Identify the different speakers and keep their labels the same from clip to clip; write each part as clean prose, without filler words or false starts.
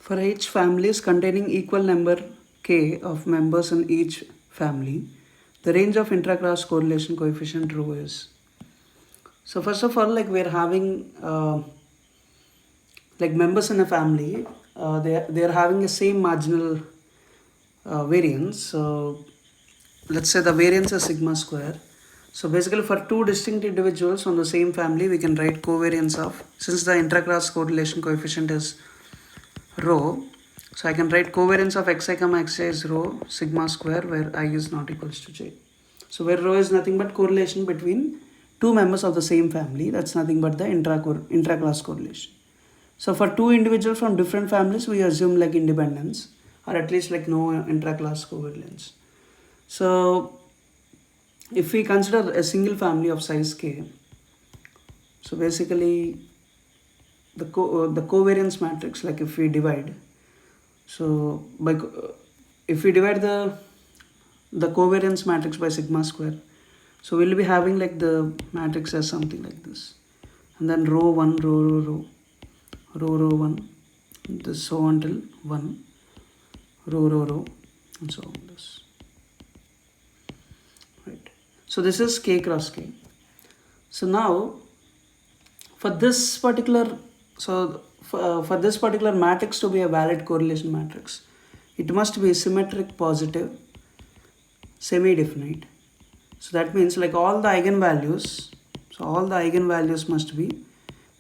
Speaker 1: For each families containing equal number k of members in each family, the range of intraclass correlation coefficient rho is. So first of all, like we're having like members in a family, they're having the same marginal variance. So let's say the variance is sigma square. So basically for two distinct individuals from the same family, we can write covariance of, since the intraclass correlation coefficient is rho, so I can write covariance of xi comma xi is rho sigma square where I is not equals to j. So where rho is nothing but correlation between two members of the same family, that's nothing but the intraclass correlation. So for two individuals from different families, we assume like independence or at least like no intraclass covariance. So if we consider a single family of size k, so basically the covariance matrix, like if we divide, so by if we divide the covariance matrix by sigma square, so we'll be having like the matrix as something like this, and then row 1 row 1, this so on till 1 row and so on this, right? So this is k cross k. So now for this particular for this particular matrix to be a valid correlation matrix, it must be symmetric, positive, semi-definite. So that means like all the eigenvalues, so all the eigenvalues must be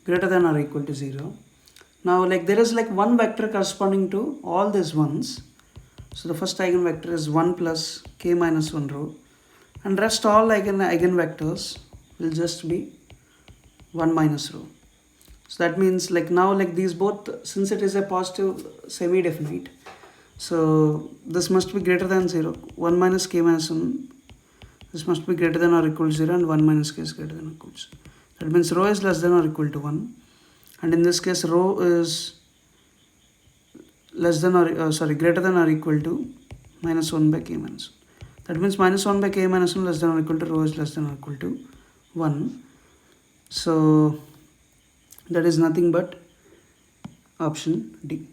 Speaker 1: greater than or equal to 0. Now like there is like one vector corresponding to all these ones. So the first eigenvector is 1 plus k minus 1 row, and rest all eigenvectors will just be 1 minus row. So that means like now like these both, since it is a positive semi-definite, so this must be greater than 0. 1 minus k minus 1, this must be greater than or equal to 0, and 1 minus k is greater than or equal to 0. That means rho is less than or equal to 1, and in this case rho is less than or greater than or equal to minus 1 by k minus 1. That means minus 1 by k minus 1 less than or equal to rho is less than or equal to 1. So that is nothing but option D.